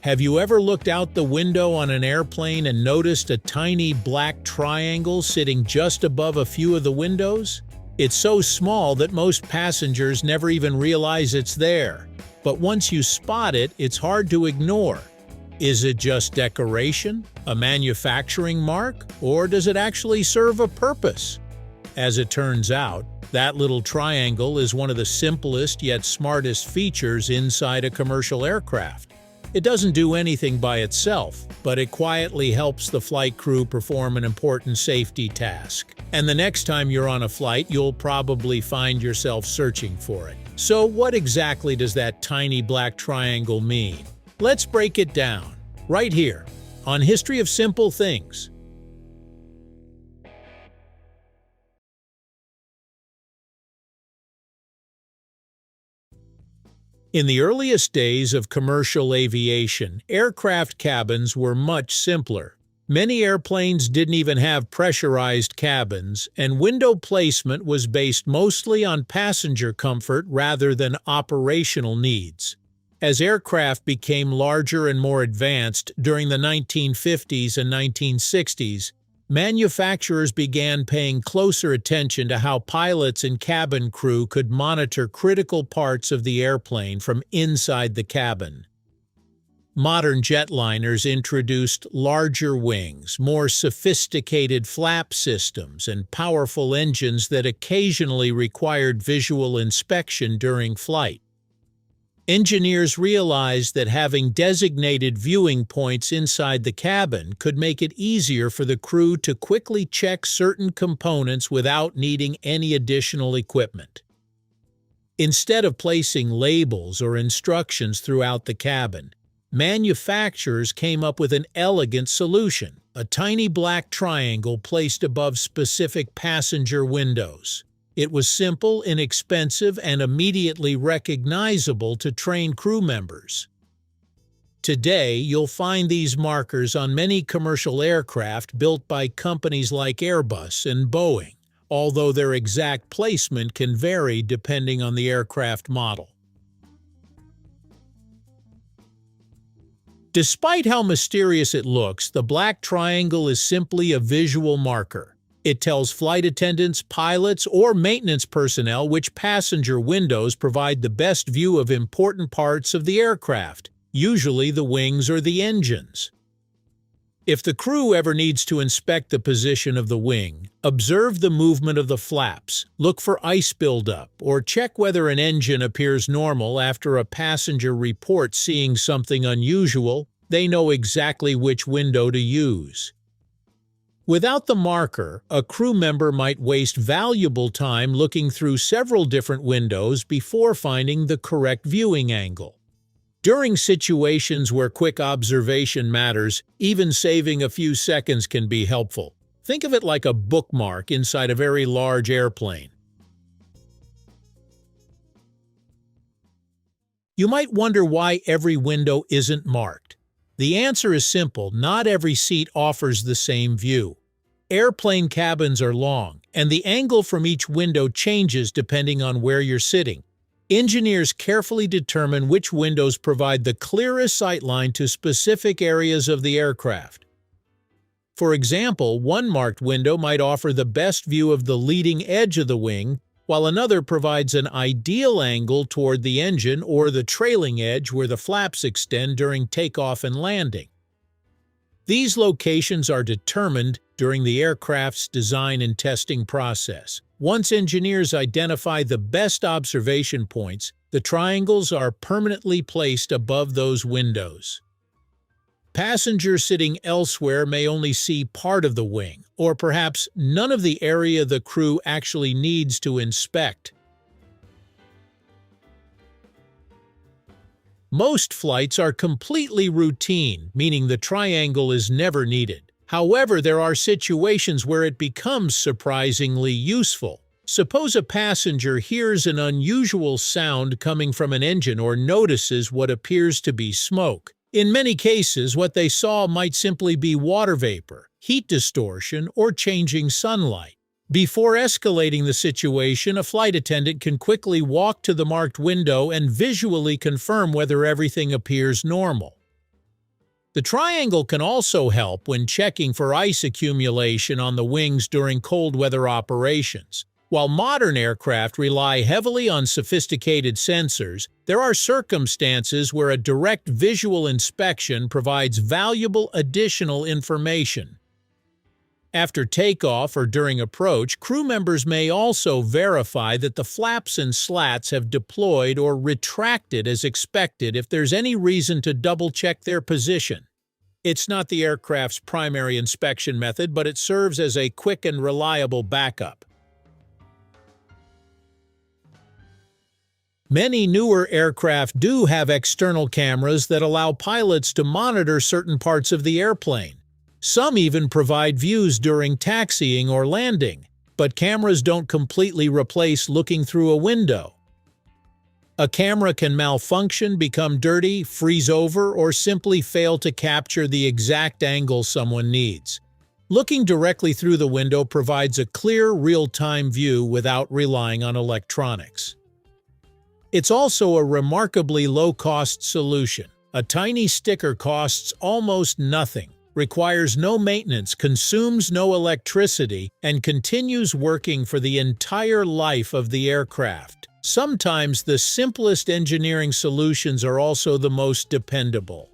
Have you ever looked out the window on an airplane and noticed a tiny black triangle sitting just above a few of the windows? It's so small that most passengers never even realize it's there. But once you spot it, it's hard to ignore. Is it just decoration, a manufacturing mark, or does it actually serve a purpose? As it turns out, that little triangle is one of the simplest yet smartest features inside a commercial aircraft. It doesn't do anything by itself, but it quietly helps the flight crew perform an important safety task. And the next time you're on a flight, you'll probably find yourself searching for it. So what exactly does that tiny black triangle mean? Let's break it down, right here, on History of Simple Things. In the earliest days of commercial aviation, aircraft cabins were much simpler. Many airplanes didn't even have pressurized cabins, and window placement was based mostly on passenger comfort rather than operational needs. As aircraft became larger and more advanced during the 1950s and 1960s, manufacturers began paying closer attention to how pilots and cabin crew could monitor critical parts of the airplane from inside the cabin. Modern jetliners introduced larger wings, more sophisticated flap systems, and powerful engines that occasionally required visual inspection during flight. Engineers realized that having designated viewing points inside the cabin could make it easier for the crew to quickly check certain components without needing any additional equipment. Instead of placing labels or instructions throughout the cabin, manufacturers came up with an elegant solution: a tiny black triangle placed above specific passenger windows. It was simple, inexpensive, and immediately recognizable to trained crew members. Today, you'll find these markers on many commercial aircraft built by companies like Airbus and Boeing, although their exact placement can vary depending on the aircraft model. Despite how mysterious it looks, the black triangle is simply a visual marker. It tells flight attendants, pilots, or maintenance personnel which passenger windows provide the best view of important parts of the aircraft, usually the wings or the engines. If the crew ever needs to inspect the position of the wing, observe the movement of the flaps, look for ice buildup, or check whether an engine appears normal after a passenger reports seeing something unusual, they know exactly which window to use. Without the marker, a crew member might waste valuable time looking through several different windows before finding the correct viewing angle. During situations where quick observation matters, even saving a few seconds can be helpful. Think of it like a bookmark inside a very large airplane. You might wonder why every window isn't marked. The answer is simple: not every seat offers the same view. Airplane cabins are long, and the angle from each window changes depending on where you're sitting. Engineers carefully determine which windows provide the clearest sightline to specific areas of the aircraft. For example, one marked window might offer the best view of the leading edge of the wing, while another provides an ideal angle toward the engine or the trailing edge where the flaps extend during takeoff and landing. These locations are determined during the aircraft's design and testing process. Once engineers identify the best observation points, the triangles are permanently placed above those windows. Passengers sitting elsewhere may only see part of the wing, or perhaps none of the area the crew actually needs to inspect. Most flights are completely routine, meaning the triangle is never needed. However, there are situations where it becomes surprisingly useful. Suppose a passenger hears an unusual sound coming from an engine or notices what appears to be smoke. In many cases, what they saw might simply be water vapor, heat distortion, or changing sunlight. Before escalating the situation, a flight attendant can quickly walk to the marked window and visually confirm whether everything appears normal. The triangle can also help when checking for ice accumulation on the wings during cold weather operations. While modern aircraft rely heavily on sophisticated sensors, there are circumstances where a direct visual inspection provides valuable additional information. After takeoff or during approach, crew members may also verify that the flaps and slats have deployed or retracted as expected if there's any reason to double-check their position. It's not the aircraft's primary inspection method, but it serves as a quick and reliable backup. Many newer aircraft do have external cameras that allow pilots to monitor certain parts of the airplane. Some even provide views during taxiing or landing, but cameras don't completely replace looking through a window. A camera can malfunction, become dirty, freeze over, or simply fail to capture the exact angle someone needs. Looking directly through the window provides a clear, real-time view without relying on electronics. It's also a remarkably low-cost solution. A tiny sticker costs almost nothing, requires no maintenance, consumes no electricity, and continues working for the entire life of the aircraft. Sometimes the simplest engineering solutions are also the most dependable.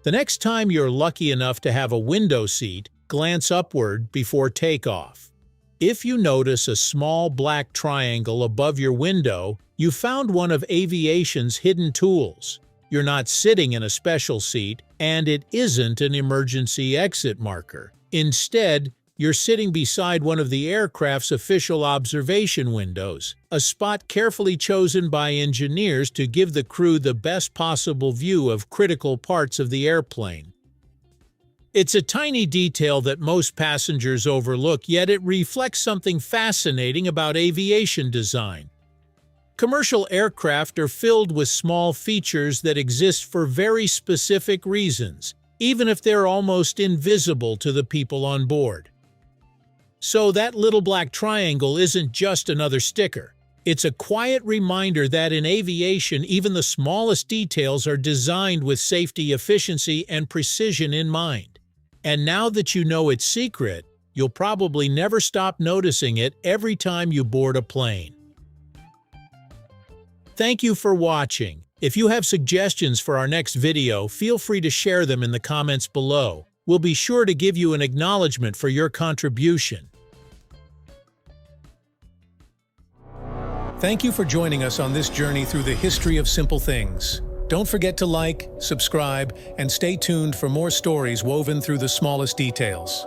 The next time you're lucky enough to have a window seat, glance upward before takeoff. If you notice a small black triangle above your window, you found one of Aviation's hidden tools. You're not sitting in a special seat, and it isn't an emergency exit marker. Instead, you're sitting beside one of the aircraft's official observation windows, a spot carefully chosen by engineers to give the crew the best possible view of critical parts of the airplane. It's a tiny detail that most passengers overlook, yet it reflects something fascinating about aviation design. Commercial aircraft are filled with small features that exist for very specific reasons, even if they're almost invisible to the people on board. So that little black triangle isn't just another sticker. It's a quiet reminder that in aviation, even the smallest details are designed with safety, efficiency, and precision in mind. And now that you know its secret, you'll probably never stop noticing it every time you board a plane. Thank you for watching. If you have suggestions for our next video, feel free to share them in the comments below. We'll be sure to give you an acknowledgement for your contribution. Thank you for joining us on this journey through the history of simple things. Don't forget to like, subscribe, and stay tuned for more stories woven through the smallest details.